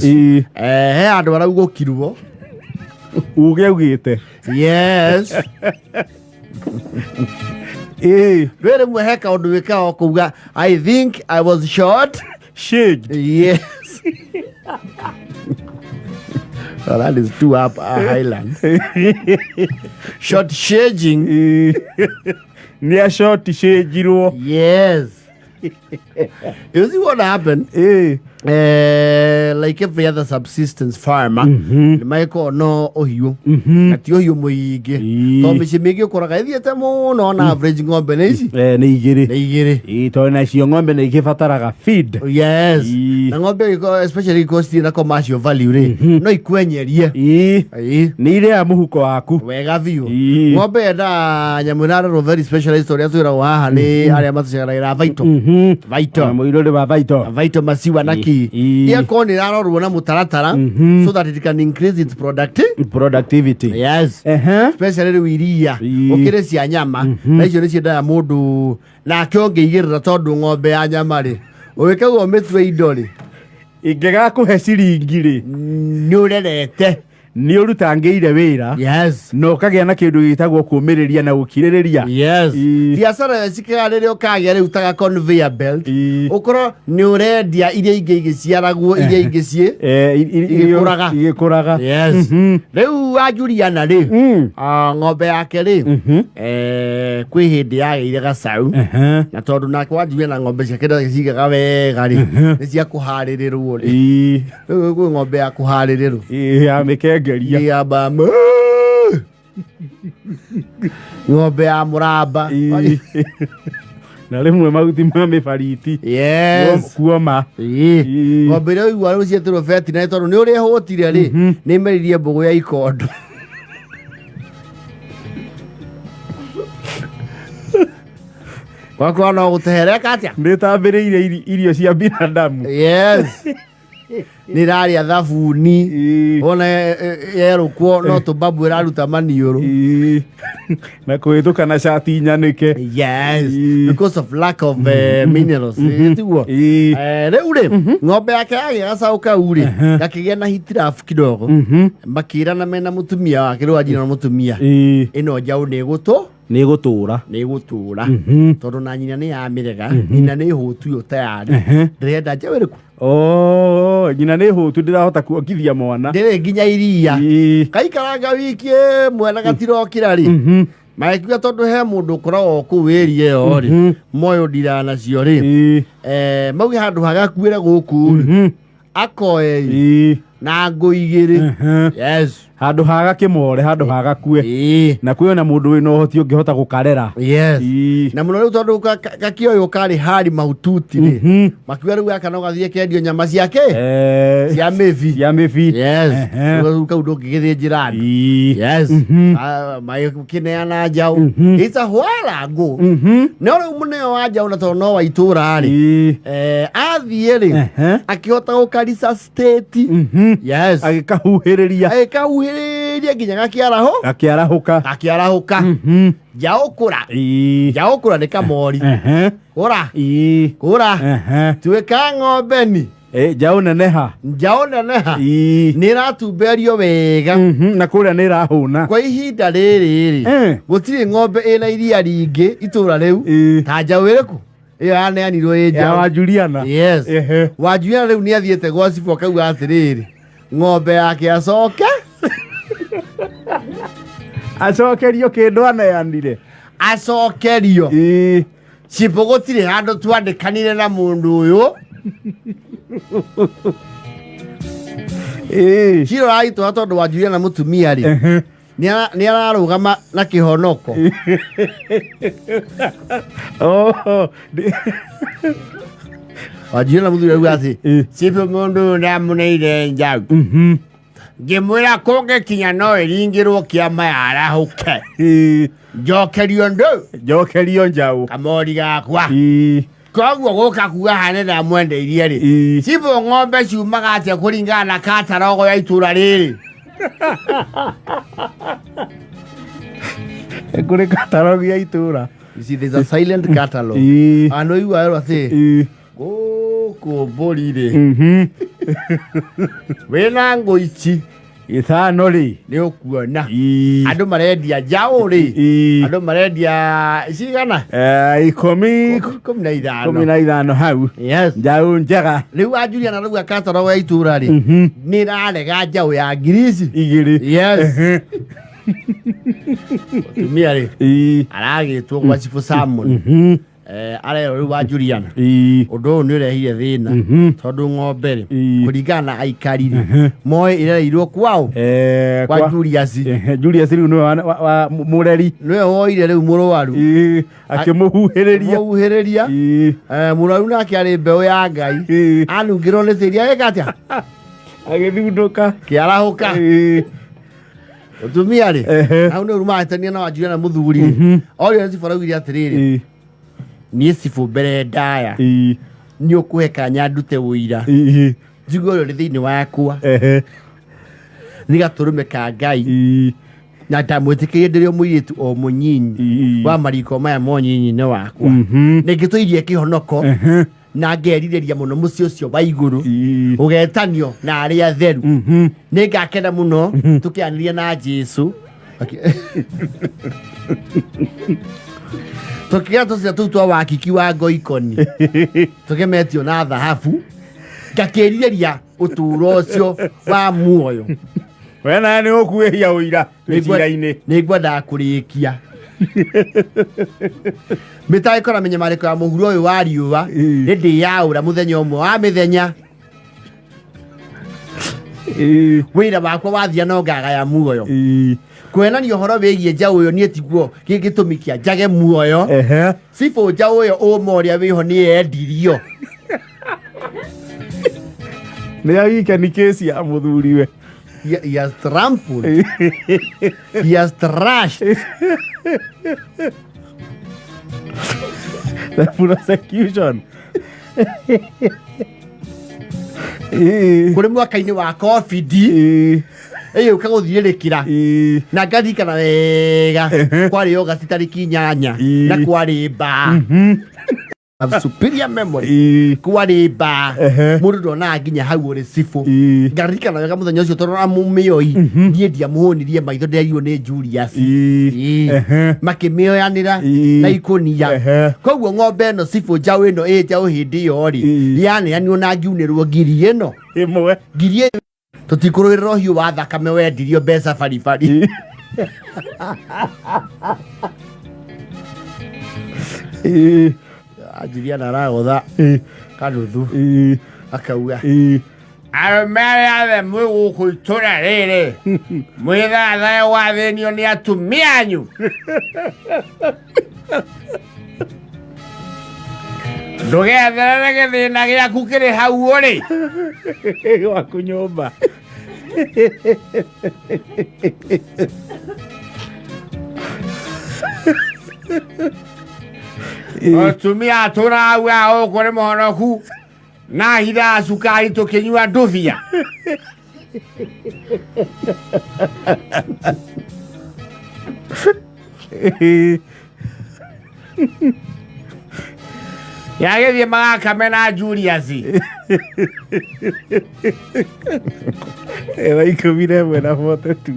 he andu araugukirwo ugeugite yes really mwe kaundu wikao kuga I think I was short shaged yes well, that is too up highland short shaging near short shagiro yes you see what happened like every other subsistence farmer maiko no ohiu ati ohiu muingi to mici mingi ukoraga ithiete muno na average ng'ombe ni ici ni igiri to na cio ng'ombe ni igibataraga feed yes na ng'ombe especially cost na commercial value ri no ikwenyerie ni ile ya muhuko waku wega biu ng'ombe da nyamunara very specialized story atu ira haha ni aria matucagaragira vaito muirore wa vaito masiwa naki ia koni rarorwo na mutaratara so that it can increase its productivity yes especially wiria ukire cia nyama na icio ni ciendaga mundu na akiongeigirira tondu ng'ombe ya nyama ri uwikagwo mitwe indo ri ingigakuhe ciringi ri ni urerete ni urutangeire wira yes no kagia na kindu gitagwo kumiriria na gukiririria yes biashara cikira riri ukagia riu taga conveyor belt ukoro ni urendia iria ingi igiciaragwo iria ingicie igikuraga yes riu Wajualiana ri ng'ombe yake ri kwi hindi yageire gacau na tondu nake Wajualiana ng'ombe ciake ndacigaga wega ri ni cia kuharirirwo ri riu kwi ng'ombe ya kuharirirwo ya mike ya bama ng'ombe ya muramba na rimwe maguti ma mibariti yes kuoma ng'ombe riu igwa cietiro feti na tondu ni uri hotire ri ni meririe mbugu ya ikondo Kwa no gutehereka atia ni tambiriire irio cia binadamu yes ni raria thabuni ona yerukwo no tubabu iraruta maniuru na kuhituka na shati nyanike yes because of lack of minerals tiguo riu ri ng'ombe yake agicauka uri gakigia na hitirafu kidogo makirana mena mutumia wake riu ajina mutumia ino njau ni gutura tondu na nyina ni yamirega nyina ni hutu yo tayari ndirenda njau iriku nyina ni hutu ndirahota kuongithia mwana ndire nginya iria kaikaranga wiki mwena gatirokira ri maikuga tondu he mundu ukoragwo ku wĩrie yo ri moyo ndirana cio ri mauge handu hagakuire guku akoe na ngoigire yes handu haga kimore handu haga kue na kuona mundu wina uhoti ungihota gukarera yes na muno riu tondu gakioyo kari hari mahututi ri makiwa riu akana gathie kendio nyama ciake cia mevi yes uka undu ngigithie njirani yes mai kineana njau it's a whale go no riu muneo wa njau na tondu no wa itura ri athie ri akihota gukarisa state yes agikahuhiriria nginya gakiarahuka njaukura ni kamori kura tuika ng'ombe ni njau neneha ni ratumberio wega na kuria ni rahuna kwa ihinda riri gutiri ng'ombe ina iria ringi itura riu ta njau iriku iyo aneanirwo i njau ya Wajualiana yes Wajualiana riu ni athiete gwa cibu akauga atiriri ng'ombe yake acokerio kindu aneanire acokerio cibu gutiri handu twandikanire na mundu uyu ciro raitwa tondu Wajualiana mutumia ri ni ararugama na kihonoko Wajualiana muthuri auga ati cibu mundu ndamuneire njau ngimwira kungikinya no iringirwo kiama yarahuke njokerio njau kamori gakwa koguo guka kuga hane na mwendeirie ri cibu ng'ombe ciumaga atia kuringana na katarogo ya itura riri kuri katarogo ya itura you see there's a silent catalog and you are say kumburi ri wena ngoichi ithano ri ni ukuona andu marendia njau ri andu marendia cigana 15 hau njau njega riu Wajualiana riu akatoro wa itura ri ni rarega njau ya ngirisi igiri tumia ri aragitwo kwa Chifu Salmon arero riu Wajualiana undu ni urehire thina tondu ng'ombe ri kuringana aikarire moe irereirwo kwao kwa Julius riu no wa mureri niwe woire riu murwaru akimuhuhiriria murwaru nake ari mbeu ya Ngai anungirwo ni tiri agikatia agithunduka kiarahuka utumia ri au ni rumahetania na Wajualiana muthuri orio nicibaraugirie atiriri ni Chifu mbere ndaya ni ukuhe kanya ndute wira njigo uri thiini wakwa ni gaturume ka Ngai na ndamwitikirie ndirio muiritu o munyinyi wa mariko maya monyinyi ne wakwa ningituirie kihonoko na ngerireria muno muci ucio wa iguru ugetanio na aria atheru ningakena muno tukianiria na Jesu tukiga tucia tuu twa wakiki wa ngoikoni tugemetio na thahabu ngakirireria uturo ucio wa muoyo wena ni ukuhia uira micira-ini ningwenda kurikia mitai kora menye mariko ya muhuro uyu wa riuwa ndi yaura muthenya umwe wa mithenya wira wakwa wathia no ngaga ya muoyo kwenania horo wigie njau uyo nie tiguo gigitumi kia njage muoyo Chifu njau uyo umoria wiho ni endirio ni agikani kesi ya muthuriwe he has trampled he has trashed the prosecution kuri mwaka-ini wa COVID eyo kaguthirikira na ngathikana wega kwari August tariki 8 na kwari ba of superior memory kwari ba mundu ndona nginya hau uri Chifu ngathikana wega muthenya ucio torora mumioi nie ndia muhonirie maitho nderio ni Julius makimioyanira na ikunia koguo ng'ombe no Chifu njau ino njau hindi yo ri yani ona ngiunirwo ngiri ino imwe ngiri tutikuruirira uhiu wa thakame wendirio mbeca baribari Wajualiana aragotha kanuthu akauga arumere athe mwi guku itura riri mwithathae wathinio ni atumia anyu ndugetherere githina giaku kiri hau uri gwaku nyumba atumia turauga ukuri muhonoku na hitha cukari tukinyua nduvia yagithie magakame na Julius wa 11 na 42